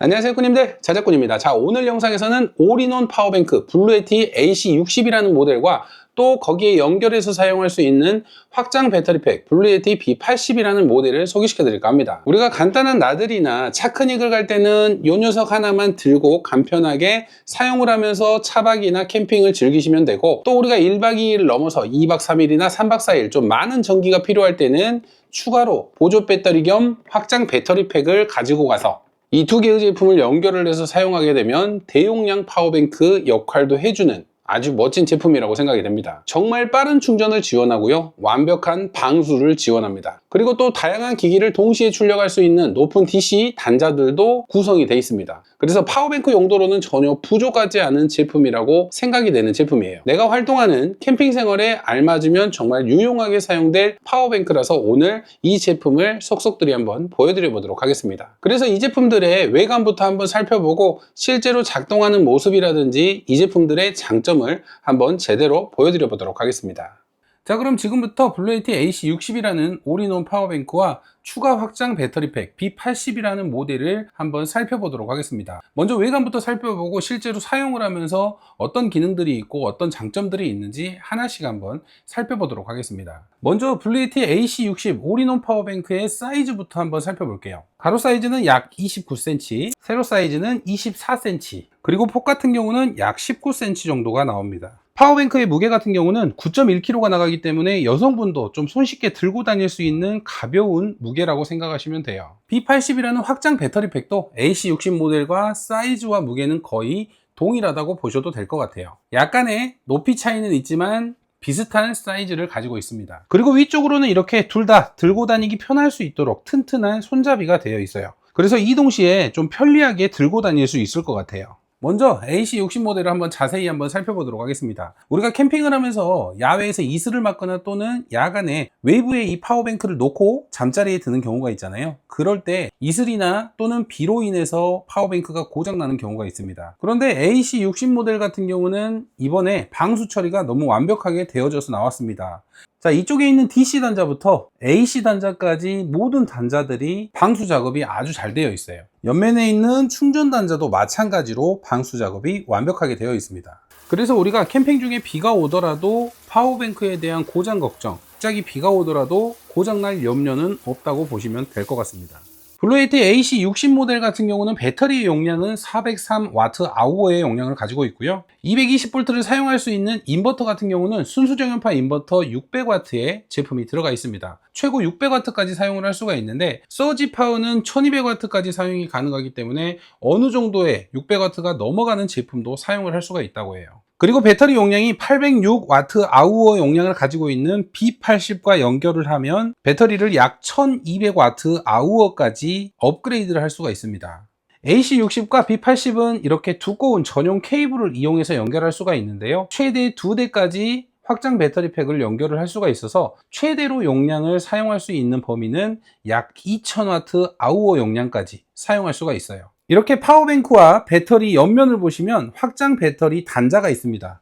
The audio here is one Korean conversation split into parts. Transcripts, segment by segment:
안녕하세요 꾸님들, 자작꾼입니다. 자, 오늘 영상에서는 올인원 파워뱅크 블루에티 AC60이라는 모델과 또 거기에 연결해서 사용할 수 있는 확장 배터리팩 블루에티 B80이라는 모델을 소개시켜 드릴까 합니다. 우리가 간단한 나들이나 차크닉을 갈 때는 이 녀석 하나만 들고 간편하게 사용을 하면서 차박이나 캠핑을 즐기시면 되고, 또 우리가 1박 2일을 넘어서 2박 3일이나 3박 4일 좀 많은 전기가 필요할 때는 추가로 보조 배터리 겸 확장 배터리팩을 가지고 가서 이 두 개의 제품을 연결을 해서 사용하게 되면 대용량 파워뱅크 역할도 해주는 아주 멋진 제품이라고 생각이 됩니다. 정말 빠른 충전을 지원하고요, 완벽한 방수를 지원합니다. 그리고 또 다양한 기기를 동시에 출력할 수 있는 높은 DC 단자들도 구성이 되어 있습니다. 그래서 파워뱅크 용도로는 전혀 부족하지 않은 제품이라고 생각이 되는 제품이에요. 내가 활동하는 캠핑 생활에 알맞으면 정말 유용하게 사용될 파워뱅크라서 오늘 이 제품을 속속들이 한번 보여드려 보도록 하겠습니다. 그래서 이 제품들의 외관부터 한번 살펴보고 실제로 작동하는 모습이라든지 이 제품들의 장점을 한번 제대로 보여드려 보도록 하겠습니다. 자, 그럼 지금부터 블루에티 AC60이라는 올인원 파워뱅크와 추가 확장 배터리팩 B80이라는 모델을 한번 살펴보도록 하겠습니다. 먼저 외관부터 살펴보고 실제로 사용을 하면서 어떤 기능들이 있고 어떤 장점들이 있는지 하나씩 한번 살펴보도록 하겠습니다. 먼저 블루에티 AC60 올인원 파워뱅크의 사이즈부터 한번 살펴볼게요. 가로 사이즈는 약 29cm, 세로 사이즈는 24cm, 그리고 폭 같은 경우는 약 19cm 정도가 나옵니다. 파워뱅크의 무게 같은 경우는 9.1kg가 나가기 때문에 여성분도 좀 손쉽게 들고 다닐 수 있는 가벼운 무게라고 생각하시면 돼요. B80이라는 확장 배터리팩도 AC60 모델과 사이즈와 무게는 거의 동일하다고 보셔도 될 것 같아요. 약간의 높이 차이는 있지만 비슷한 사이즈를 가지고 있습니다. 그리고 위쪽으로는 이렇게 둘 다 들고 다니기 편할 수 있도록 튼튼한 손잡이가 되어 있어요. 그래서 이동 시에 좀 편리하게 들고 다닐 수 있을 것 같아요. 먼저 AC60 모델을 한번 자세히 한번 살펴보도록 하겠습니다. 우리가 캠핑을 하면서 야외에서 이슬을 맞거나 또는 야간에 외부에 이 파워뱅크를 놓고 잠자리에 드는 경우가 있잖아요. 그럴 때 이슬이나 또는 비로 인해서 파워뱅크가 고장나는 경우가 있습니다. 그런데 AC60 모델 같은 경우는 이번에 방수 처리가 너무 완벽하게 되어져서 나왔습니다. 자, 이쪽에 있는 DC 단자부터 AC 단자까지 모든 단자들이 방수 작업이 아주 잘 되어 있어요. 옆면에 있는 충전 단자도 마찬가지로 방수 작업이 완벽하게 되어 있습니다. 그래서 우리가 캠핑 중에 비가 오더라도 파워뱅크에 대한 고장 걱정, 갑자기 비가 오더라도 고장날 염려는 없다고 보시면 될 것 같습니다. 블루에티 AC60 모델 같은 경우는 배터리 용량은 403Wh의 용량을 가지고 있고요. 220V를 사용할 수 있는 인버터 같은 경우는 순수 정연파 인버터 600W의 제품이 들어가 있습니다. 최고 600W까지 사용을 할 수가 있는데 서지 파워는 1200W까지 사용이 가능하기 때문에 어느 정도의 600W가 넘어가는 제품도 사용을 할 수가 있다고 해요. 그리고 배터리 용량이 806Wh 용량을 가지고 있는 B80과 연결을 하면 배터리를 약 1200Wh까지 업그레이드를 할 수가 있습니다. AC60과 B80은 이렇게 두꺼운 전용 케이블을 이용해서 연결할 수가 있는데요. 최대 2대까지 확장 배터리팩을 연결을 할 수가 있어서 최대로 용량을 사용할 수 있는 범위는 약 2000Wh 용량까지 사용할 수가 있어요. 이렇게 파워뱅크와 배터리 옆면을 보시면 확장 배터리 단자가 있습니다.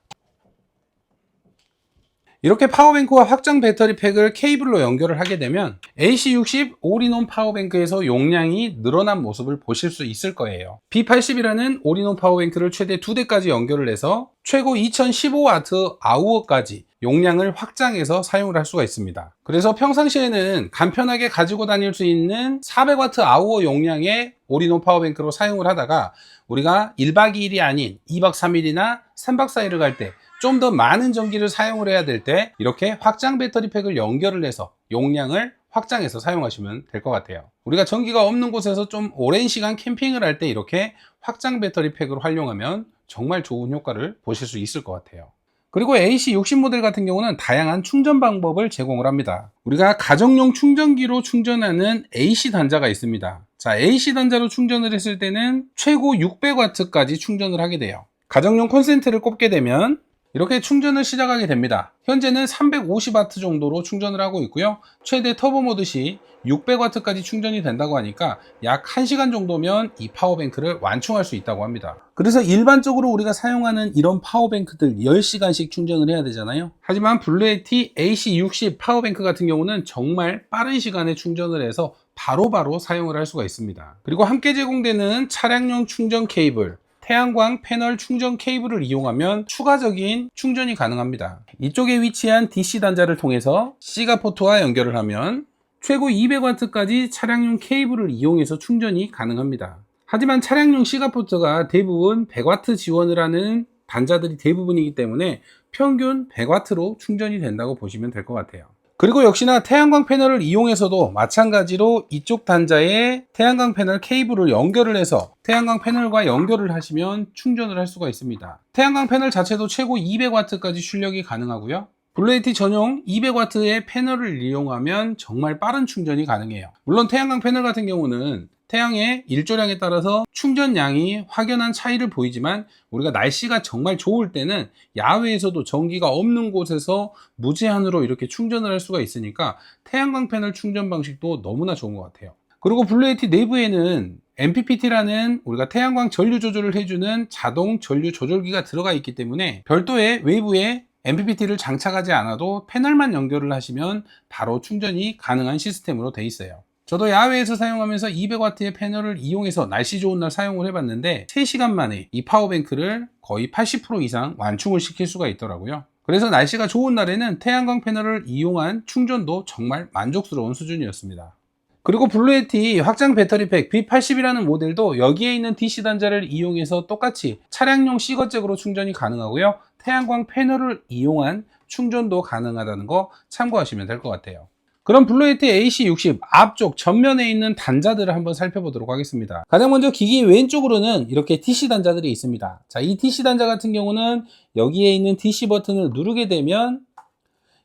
이렇게 파워뱅크와 확장 배터리팩을 케이블로 연결을 하게 되면 AC60 올인원 파워뱅크에서 용량이 늘어난 모습을 보실 수 있을 거예요. B80이라는 올인원 파워뱅크를 최대 2대까지 연결을 해서 최고 2015Wh까지 용량을 확장해서 사용을 할 수가 있습니다. 그래서 평상시에는 간편하게 가지고 다닐 수 있는 400Wh 용량의 올인원 파워뱅크로 사용을 하다가 우리가 1박 2일이 아닌 2박 3일이나 3박 4일을 갈 때 좀 더 많은 전기를 사용을 해야 될 때 이렇게 확장 배터리팩을 연결을 해서 용량을 확장해서 사용하시면 될 것 같아요. 우리가 전기가 없는 곳에서 좀 오랜 시간 캠핑을 할 때 이렇게 확장 배터리팩을 활용하면 정말 좋은 효과를 보실 수 있을 것 같아요. 그리고 AC60 모델 같은 경우는 다양한 충전 방법을 제공을 합니다. 우리가 가정용 충전기로 충전하는 AC 단자가 있습니다. 자, AC 단자로 충전을 했을 때는 최고 600W까지 충전을 하게 돼요. 가정용 콘센트를 꼽게 되면 이렇게 충전을 시작하게 됩니다. 현재는 350W 정도로 충전을 하고 있고요. 최대 터보 모드 시 600W까지 충전이 된다고 하니까 약 1시간 정도면 이 파워뱅크를 완충할 수 있다고 합니다. 그래서 일반적으로 우리가 사용하는 이런 파워뱅크들 10시간씩 충전을 해야 되잖아요. 하지만 블루에티 AC60 파워뱅크 같은 경우는 정말 빠른 시간에 충전을 해서 바로바로 사용을 할 수가 있습니다. 그리고 함께 제공되는 차량용 충전 케이블, 태양광 패널 충전 케이블을 이용하면 추가적인 충전이 가능합니다. 이쪽에 위치한 DC 단자를 통해서 C가 포트와 연결을 하면 최고 200W까지 차량용 케이블을 이용해서 충전이 가능합니다. 하지만 차량용 C가 포트가 대부분 100W 지원을 하는 단자들이 대부분이기 때문에 평균 100W로 충전이 된다고 보시면 될 것 같아요. 그리고 역시나 태양광 패널을 이용해서도 마찬가지로 이쪽 단자에 태양광 패널 케이블을 연결을 해서 태양광 패널과 연결을 하시면 충전을 할 수가 있습니다. 태양광 패널 자체도 최고 200W까지 출력이 가능하고요. 블루에티 전용 200W의 패널을 이용하면 정말 빠른 충전이 가능해요. 물론 태양광 패널 같은 경우는 태양의 일조량에 따라서 충전량이 확연한 차이를 보이지만 우리가 날씨가 정말 좋을 때는 야외에서도 전기가 없는 곳에서 무제한으로 이렇게 충전을 할 수가 있으니까 태양광 패널 충전 방식도 너무나 좋은 것 같아요. 그리고 블루에티 내부에는 MPPT라는 우리가 태양광 전류 조절을 해주는 자동 전류 조절기가 들어가 있기 때문에 별도의 외부에 MPPT를 장착하지 않아도 패널만 연결을 하시면 바로 충전이 가능한 시스템으로 되어 있어요. 저도 야외에서 사용하면서 200W의 패널을 이용해서 날씨 좋은 날 사용을 해봤는데 3시간 만에 이 파워뱅크를 거의 80% 이상 완충을 시킬 수가 있더라고요. 그래서 날씨가 좋은 날에는 태양광 패널을 이용한 충전도 정말 만족스러운 수준이었습니다. 그리고 블루에티 확장 배터리팩 B80이라는 모델도 여기에 있는 DC 단자를 이용해서 똑같이 차량용 C거잭으로 충전이 가능하고요. 태양광 패널을 이용한 충전도 가능하다는 거 참고하시면 될 것 같아요. 그럼 블루에티 AC60 앞쪽 전면에 있는 단자들을 한번 살펴보도록 하겠습니다. 가장 먼저 기기 왼쪽으로는 이렇게 DC 단자들이 있습니다. 자, 이 DC 단자 같은 경우는 여기에 있는 DC 버튼을 누르게 되면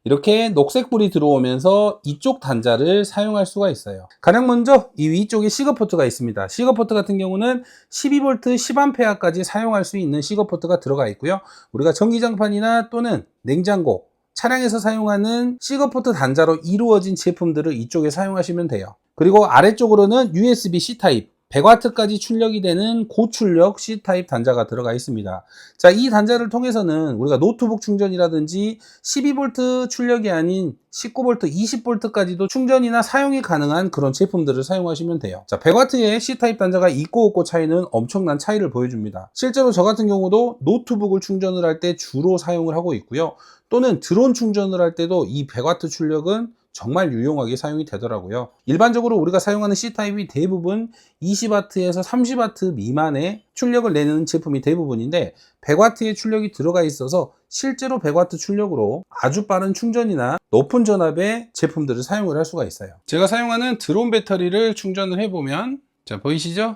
이렇게 녹색불이 들어오면서 이쪽 단자를 사용할 수가 있어요. 가장 먼저 이 위쪽에 시거 포트가 있습니다. 시거 포트 같은 경우는 12V 10A까지 사용할 수 있는 시거 포트가 들어가 있고요. 우리가 전기장판이나 또는 냉장고, 차량에서 사용하는 시거포트 단자로 이루어진 제품들을 이쪽에 사용하시면 돼요. 그리고 아래쪽으로는 USB-C 타입 100W까지 출력이 되는 고출력 C타입 단자가 들어가 있습니다. 자, 이 단자를 통해서는 우리가 노트북 충전이라든지 12V 출력이 아닌 19V, 20V까지도 충전이나 사용이 가능한 그런 제품들을 사용하시면 돼요. 자, 100W의 C타입 단자가 있고 없고 차이는 엄청난 차이를 보여줍니다. 실제로 저 같은 경우도 노트북을 충전을 할 때 주로 사용을 하고 있고요. 또는 드론 충전을 할 때도 이 100W 출력은 정말 유용하게 사용이 되더라고요. 일반적으로 우리가 사용하는 C타입이 대부분 20W에서 30W 미만의 출력을 내는 제품이 대부분인데 100W의 출력이 들어가 있어서 실제로 100W 출력으로 아주 빠른 충전이나 높은 전압의 제품들을 사용을 할 수가 있어요. 제가 사용하는 드론 배터리를 충전을 해보면 자, 보이시죠?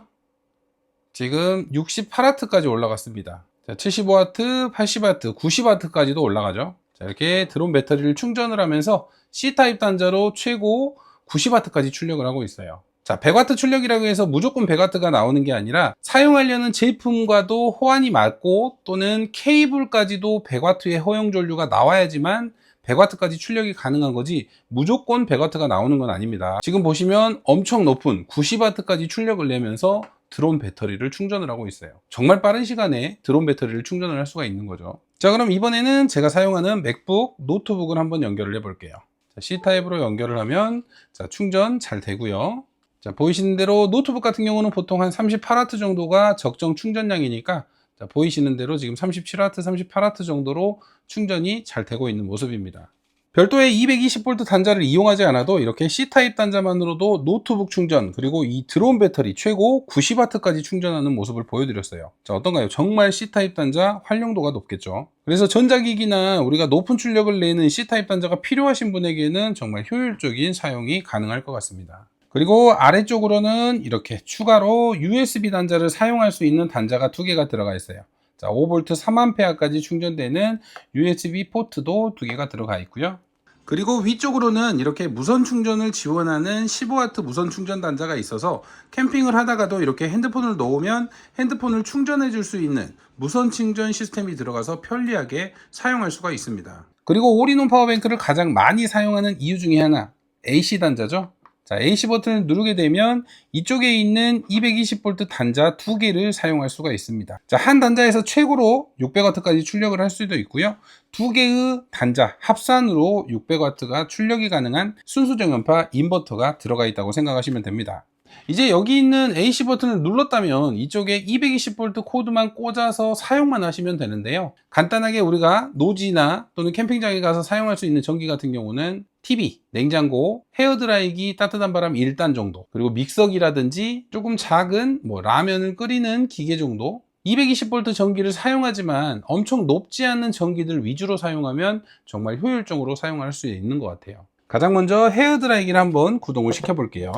지금 68W까지 올라갔습니다. 자, 75W, 80W, 90W까지도 올라가죠. 자, 이렇게 드론 배터리를 충전을 하면서 C타입 단자로 최고 90W까지 출력을 하고 있어요. 자, 100W 출력이라고 해서 무조건 100W가 나오는 게 아니라 사용하려는 제품과도 호환이 맞고 또는 케이블까지도 100W의 허용 전류가 나와야지만 100W까지 출력이 가능한 거지 무조건 100W가 나오는 건 아닙니다. 지금 보시면 엄청 높은 90W까지 출력을 내면서 드론 배터리를 충전을 하고 있어요. 정말 빠른 시간에 드론 배터리를 충전을 할 수가 있는 거죠. 자, 그럼 이번에는 제가 사용하는 맥북 노트북을 한번 연결을 해 볼게요. C타입으로 연결을 하면 자, 충전 잘 되고요. 자, 보이시는 대로 노트북 같은 경우는 보통 한 38W 정도가 적정 충전량이니까 자, 보이시는 대로 지금 37W, 38W 정도로 충전이 잘 되고 있는 모습입니다. 별도의 220V 단자를 이용하지 않아도 이렇게 C타입 단자만으로도 노트북 충전 그리고 이 드론 배터리 최고 90W까지 충전하는 모습을 보여드렸어요. 자, 어떤가요? 정말 C타입 단자 활용도가 높겠죠. 그래서 전자기기나 우리가 높은 출력을 내는 C타입 단자가 필요하신 분에게는 정말 효율적인 사용이 가능할 것 같습니다. 그리고 아래쪽으로는 이렇게 추가로 USB 단자를 사용할 수 있는 단자가 2개가 들어가 있어요. 자, 5V 3A까지 충전되는 USB 포트도 2개가 들어가 있고요. 그리고 위쪽으로는 이렇게 무선 충전을 지원하는 15W 무선 충전 단자가 있어서 캠핑을 하다가도 이렇게 핸드폰을 놓으면 핸드폰을 충전해 줄 수 있는 무선 충전 시스템이 들어가서 편리하게 사용할 수가 있습니다. 그리고 올인원 파워뱅크를 가장 많이 사용하는 이유 중에 하나 AC 단자죠. 자, AC 버튼을 누르게 되면 이쪽에 있는 220V 단자 2개를 사용할 수가 있습니다. 자, 한 단자에서 최고로 600W까지 출력을 할 수도 있고요. 2개의 단자 합산으로 600W가 출력이 가능한 순수 정연파 인버터가 들어가 있다고 생각하시면 됩니다. 이제 여기 있는 AC 버튼을 눌렀다면 이쪽에 220V 코드만 꽂아서 사용만 하시면 되는데요. 간단하게 우리가 노지나 또는 캠핑장에 가서 사용할 수 있는 전기 같은 경우는 TV, 냉장고, 헤어드라이기, 따뜻한 바람 1단 정도, 그리고 믹서기라든지 조금 작은 라면을 끓이는 기계 정도, 220V 전기를 사용하지만 엄청 높지 않은 전기들 위주로 사용하면 정말 효율적으로 사용할 수 있는 것 같아요. 가장 먼저 헤어드라이기를 한번 구동을 시켜 볼게요.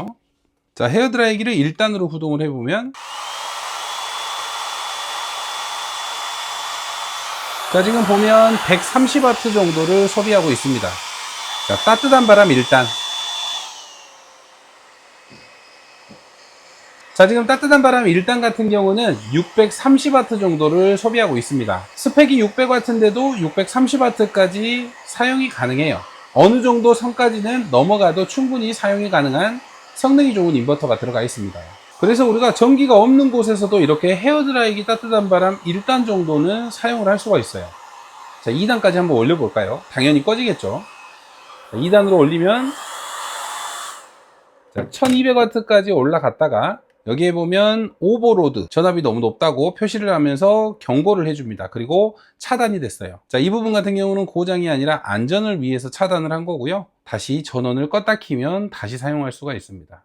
자, 헤어드라이기를 1단으로 구동을 해보면, 자, 지금 보면 130W 정도를 소비하고 있습니다. 자, 따뜻한 바람 1단. 자, 지금 따뜻한 바람 1단 같은 경우는 630W 정도를 소비하고 있습니다. 스펙이 600W인데도 630W까지 사용이 가능해요. 어느 정도 선까지는 넘어가도 충분히 사용이 가능한 성능이 좋은 인버터가 들어가 있습니다. 그래서 우리가 전기가 없는 곳에서도 이렇게 헤어드라이기 따뜻한 바람 1단 정도는 사용을 할 수가 있어요. 자, 2단까지 한번 올려볼까요? 당연히 꺼지겠죠. 자, 2단으로 올리면 1200W까지 올라갔다가 여기에 보면 오버로드, 전압이 너무 높다고 표시를 하면서 경고를 해줍니다. 그리고 차단이 됐어요. 자, 이 부분 같은 경우는 고장이 아니라 안전을 위해서 차단을 한 거고요. 다시 전원을 껐다 키면 다시 사용할 수가 있습니다.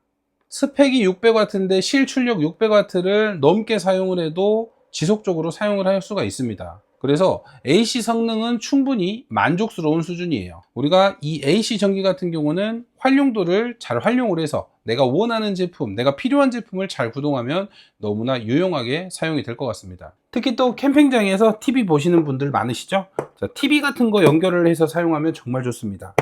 스펙이 600W인데 실출력 600W를 넘게 사용을 해도 지속적으로 사용을 할 수가 있습니다. 그래서 AC 성능은 충분히 만족스러운 수준이에요. 우리가 이 AC 전기 같은 경우는 활용도를 잘 활용을 해서 내가 원하는 제품, 내가 필요한 제품을 잘 구동하면 너무나 유용하게 사용이 될 것 같습니다. 특히 또 캠핑장에서 TV 보시는 분들 많으시죠? 자, TV 같은 거 연결을 해서 사용하면 정말 좋습니다.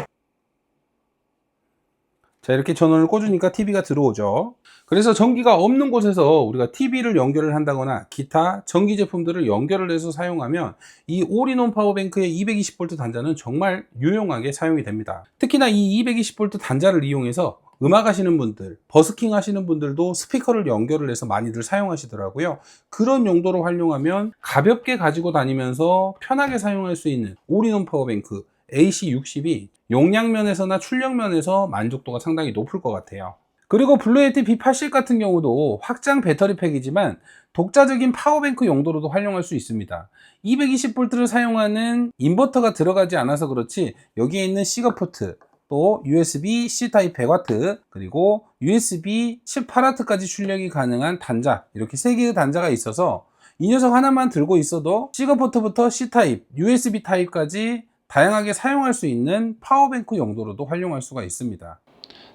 자, 이렇게 전원을 꽂으니까 TV가 들어오죠. 그래서 전기가 없는 곳에서 우리가 TV를 연결을 한다거나 기타 전기 제품들을 연결을 해서 사용하면 이 올인원 파워뱅크의 220V 단자는 정말 유용하게 사용이 됩니다. 특히나 이 220V 단자를 이용해서 음악 하시는 분들, 버스킹 하시는 분들도 스피커를 연결을 해서 많이들 사용하시더라고요. 그런 용도로 활용하면 가볍게 가지고 다니면서 편하게 사용할 수 있는 올인원 파워뱅크 AC60이 용량면에서나 출력면에서 만족도가 상당히 높을 것 같아요. 그리고 블루에티 B80 같은 경우도 확장 배터리팩이지만 독자적인 파워뱅크 용도로도 활용할 수 있습니다. 220V를 사용하는 인버터가 들어가지 않아서 그렇지 여기에 있는 시거포트, 또 USB C타입 100W, 그리고 USB 18W까지 출력이 가능한 단자, 이렇게 3개의 단자가 있어서 이 녀석 하나만 들고 있어도 시거포트부터 C타입, USB 타입까지 다양하게 사용할 수 있는 파워뱅크 용도로도 활용할 수가 있습니다.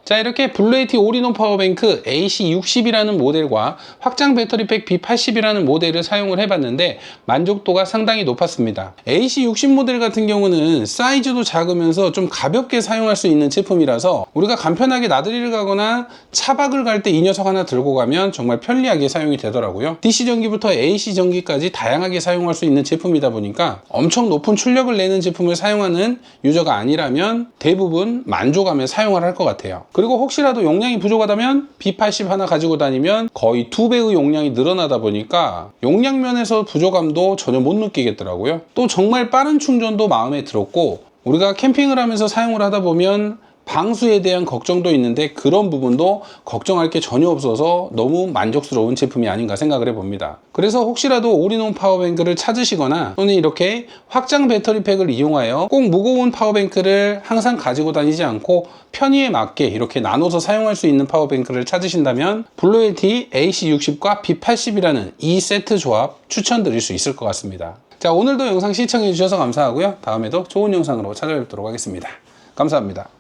자, 이렇게 블루에티 올인원 파워뱅크 AC60이라는 모델과 확장 배터리팩 B80이라는 모델을 사용을 해봤는데 만족도가 상당히 높았습니다. AC60 모델 같은 경우는 사이즈도 작으면서 좀 가볍게 사용할 수 있는 제품이라서 우리가 간편하게 나들이를 가거나 차박을 갈 때 이 녀석 하나 들고 가면 정말 편리하게 사용이 되더라고요. DC 전기부터 AC 전기까지 다양하게 사용할 수 있는 제품이다 보니까 엄청 높은 출력을 내는 제품을 사용하는 유저가 아니라면 대부분 만족하며 사용을 할 것 같아요. 그리고 혹시라도 용량이 부족하다면 B80 하나 가지고 다니면 거의 2배의 용량이 늘어나다 보니까 용량 면에서 부족함도 전혀 못 느끼겠더라고요. 또 정말 빠른 충전도 마음에 들었고 우리가 캠핑을 하면서 사용을 하다 보면 방수에 대한 걱정도 있는데 그런 부분도 걱정할 게 전혀 없어서 너무 만족스러운 제품이 아닌가 생각을 해봅니다. 그래서 혹시라도 올인원 파워뱅크를 찾으시거나 또는 이렇게 확장 배터리팩을 이용하여 꼭 무거운 파워뱅크를 항상 가지고 다니지 않고 편의에 맞게 이렇게 나눠서 사용할 수 있는 파워뱅크를 찾으신다면 블루에티 AC60과 B80이라는 이 세트 조합 추천드릴 수 있을 것 같습니다. 자, 오늘도 영상 시청해 주셔서 감사하고요. 다음에도 좋은 영상으로 찾아뵙도록 하겠습니다. 감사합니다.